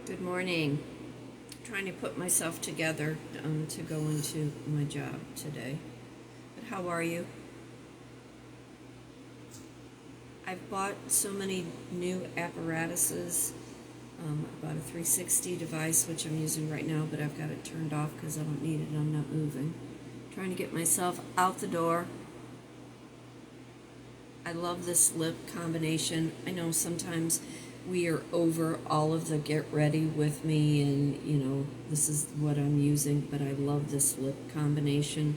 Good morning. Trying to put myself together to go into my job today. But how are you? I've bought so many new apparatuses. I bought a 360 device, which I'm using right now, but I've got it turned off because I don't need it. I'm not moving. Trying to get myself out the door. I love this lip combination. I know sometimes we are over all of the get ready with me and this is what I'm using, but I love this lip combination.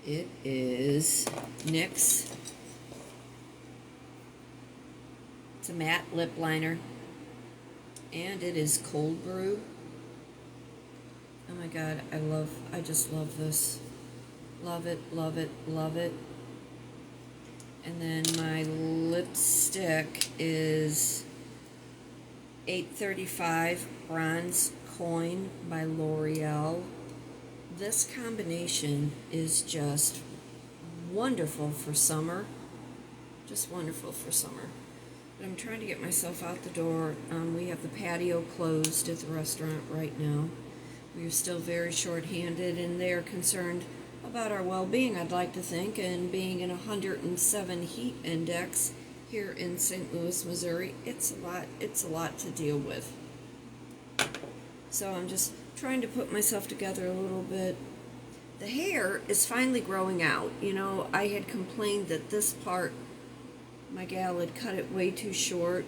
It is NYX. It's a matte lip liner and it is cold brew. Oh my god, I just love this. Love it, love it, love it. And then my lipstick is 835 Bronze Coin by L'Oreal. This combination is just wonderful for summer. Just wonderful for summer. But I'm trying to get myself out the door. We have the patio closed at the restaurant right now. We are still very short-handed and they're concerned about our well-being, I'd like to think, and being in 107 heat index here in St. Louis, Missouri, it's a lot to deal with. So I'm just trying to put myself together a little bit. The hair is finally growing out. I had complained that this part, my gal had cut it way too short.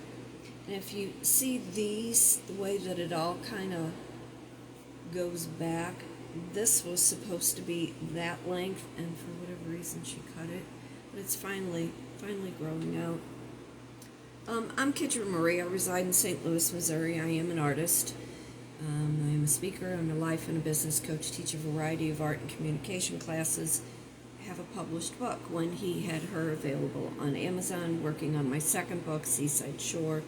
And if you see these, the way that it all kind of goes back, this was supposed to be that length, and for whatever reason she cut it, but it's finally growing out. I'm Kitryn Marie. I reside in St. Louis, Missouri. I am an artist. I am a speaker. I'm a life and a business coach, teach a variety of art and communication classes. I have a published book, When He Had Her, available on Amazon, working on my second book, Seaside Shore,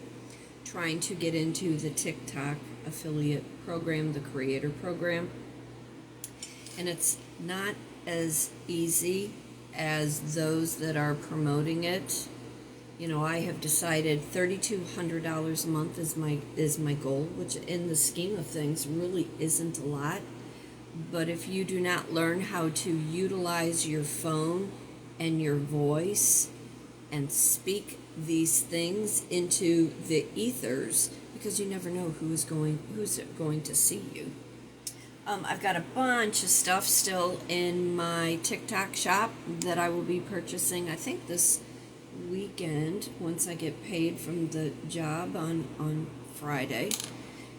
trying to get into the TikTok affiliate program, the creator program. And it's not as easy as those that are promoting it. I have decided $3,200 a month is my goal, which in the scheme of things really isn't a lot. But if you do not learn how to utilize your phone and your voice and speak these things into the ethers, because you never know who's going to see you. I've got a bunch of stuff still in my TikTok shop that I will be purchasing, I think this weekend, once I get paid from the job on Friday.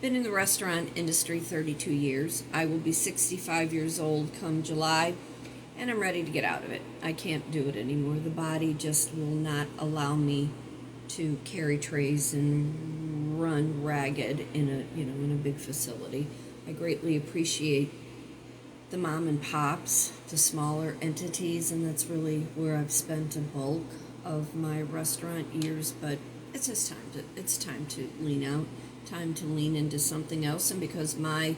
Been in the restaurant industry 32 years. I will be 65 years old come July, and I'm ready to get out of it. I can't do it anymore. The body just will not allow me to carry trays and run ragged in a big facility. I greatly appreciate the mom and pops, the smaller entities, and that's really where I've spent a bulk of my restaurant years, but it's just time to lean out, time to lean into something else. And because my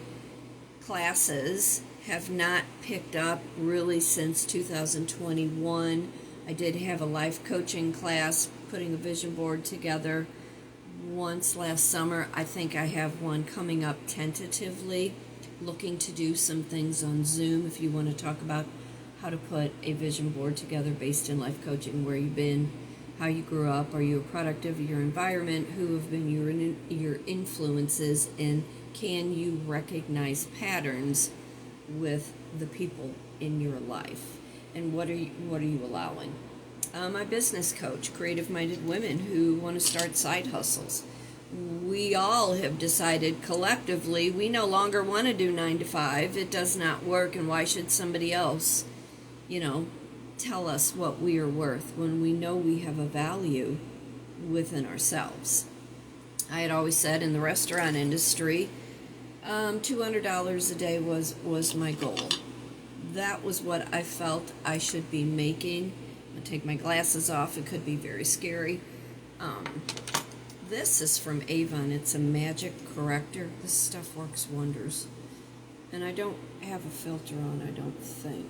classes have not picked up really since 2021, I did have a life coaching class, putting a vision board together once last summer. I think I have one coming up tentatively, looking to do some things on Zoom if you want to talk about how to put a vision board together based in life coaching, where you've been, how you grew up, are you a product of your environment, who have been your influences, and can you recognize patterns with the people in your life, and what are you allowing? My business coach, creative-minded women who want to start side hustles. We all have decided collectively we no longer want to do 9 to 5. It does not work, and why should somebody else, tell us what we are worth when we know we have a value within ourselves? I had always said in the restaurant industry, $200 a day was my goal. That was what I felt I should be making. I take my glasses off. It could be very scary. This is from Avon. It's a magic corrector. This stuff works wonders. And I don't have a filter on, I don't think.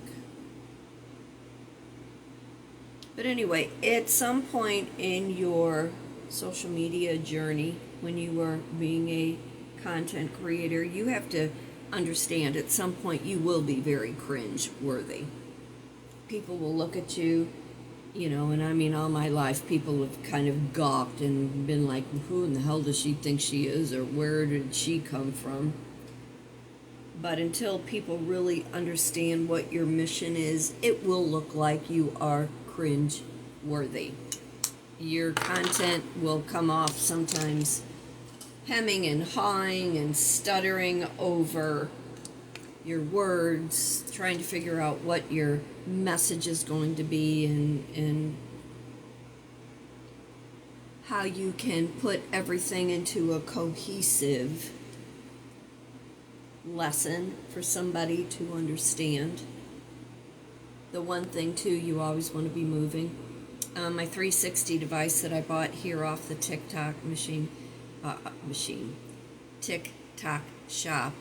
But anyway, at some point in your social media journey, when you are being a content creator, you have to understand at some point you will be very cringe worthy. People will look at you, and I mean, all my life, people have kind of gawked and been like, who in the hell does she think she is, or where did she come from? But until people really understand what your mission is, it will look like you are cringe worthy. Your content will come off sometimes hemming and hawing and stuttering over your words, trying to figure out what your message is going to be, and how you can put everything into a cohesive lesson for somebody to understand. The one thing too, you always want to be moving. My 360 device that I bought here off the TikTok TikTok shop,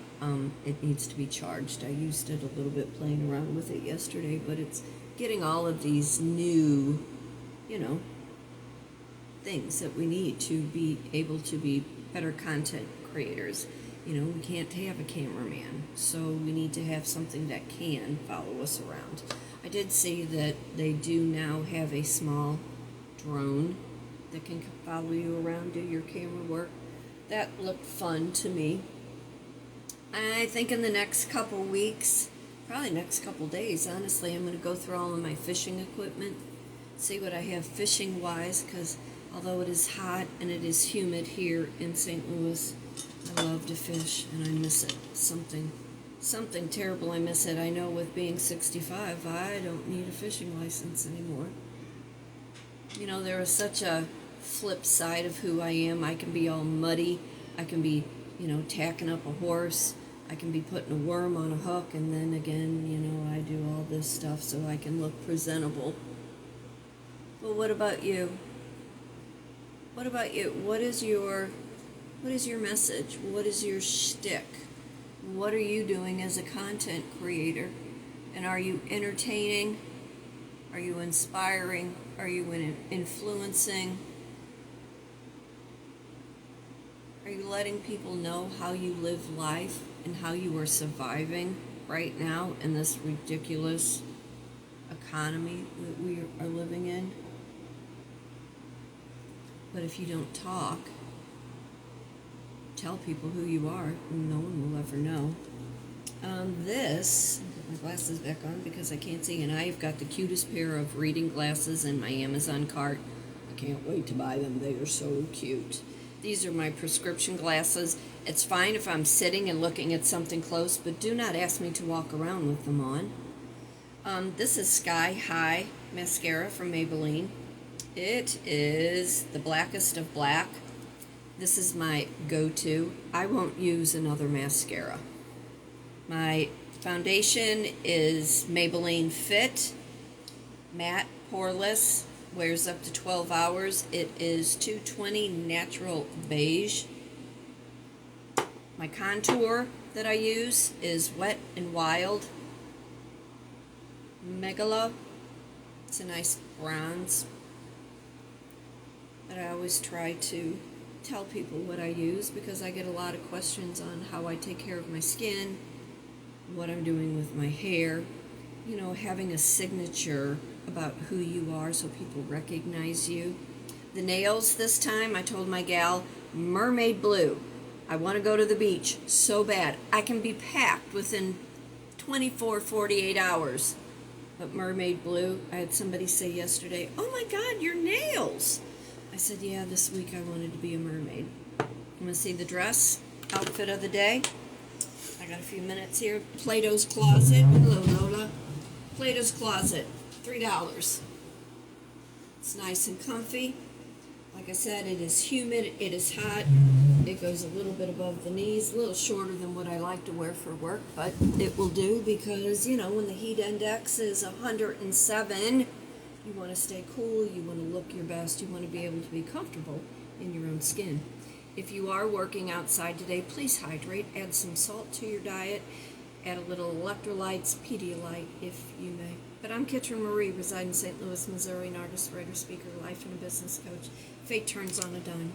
it needs to be charged. I used it a little bit playing around with it yesterday, but it's getting all of these new, things that we need to be able to be better content creators. We can't have a cameraman, so we need to have something that can follow us around. I did see that they do now have a small drone that can follow you around, do your camera work. That looked fun to me. I think in the next couple weeks, probably next couple days, honestly, I'm going to go through all of my fishing equipment, see what I have fishing-wise, because although it is hot and it is humid here in St. Louis, I love to fish, and I miss it. Something terrible, I miss it. I know with being 65, I don't need a fishing license anymore. There is such a flip side of who I am. I can be all muddy. I can be, tacking up a horse. I can be putting a worm on a hook, and then again, I do all this stuff so I can look presentable. But what about you? What about you? What is your message? What is your shtick? What are you doing as a content creator? And are you entertaining? Are you inspiring? Are you influencing? Are you letting people know how you live life and how you are surviving right now in this ridiculous economy that we are living in? But if you don't talk, tell people who you are, no one will ever know. Put my glasses back on because I can't see, and I've got the cutest pair of reading glasses in my Amazon cart. I can't wait to buy them. They are so cute. These are my prescription glasses. It's fine if I'm sitting and looking at something close, but do not ask me to walk around with them on. This is Sky High mascara from Maybelline. It is the blackest of black. This is my go-to. I won't use another mascara. My foundation is Maybelline Fit, matte, poreless, wears up to 12 hours. It is 220 Natural Beige. My contour that I use is Wet n Wild Megala. It's a nice bronze. But I always try to tell people what I use because I get a lot of questions on how I take care of my skin, what I'm doing with my hair, having a signature about who you are so people recognize you. The nails this time, I told my gal, mermaid blue. I want to go to the beach so bad. I can be packed within 24, 48 hours. But mermaid blue, I had somebody say yesterday, oh my God, your nails. I said, yeah, this week I wanted to be a mermaid. I'm going to see the dress outfit of the day. I got a few minutes here. Plato's Closet. Hello, Lola. Plato's Closet, $3. It's nice and comfy. Like I said, it is humid, it is hot. It goes a little bit above the knees, a little shorter than what I like to wear for work, but it will do because, when the heat index is 107, you want to stay cool, you want to look your best, you want to be able to be comfortable in your own skin. If you are working outside today, please hydrate. Add some salt to your diet. Add a little electrolytes, Pedialyte if you may. But I'm Kitryn Marie, reside in St. Louis, Missouri, an artist, writer, speaker, life and a business coach. Fate turns on a dime.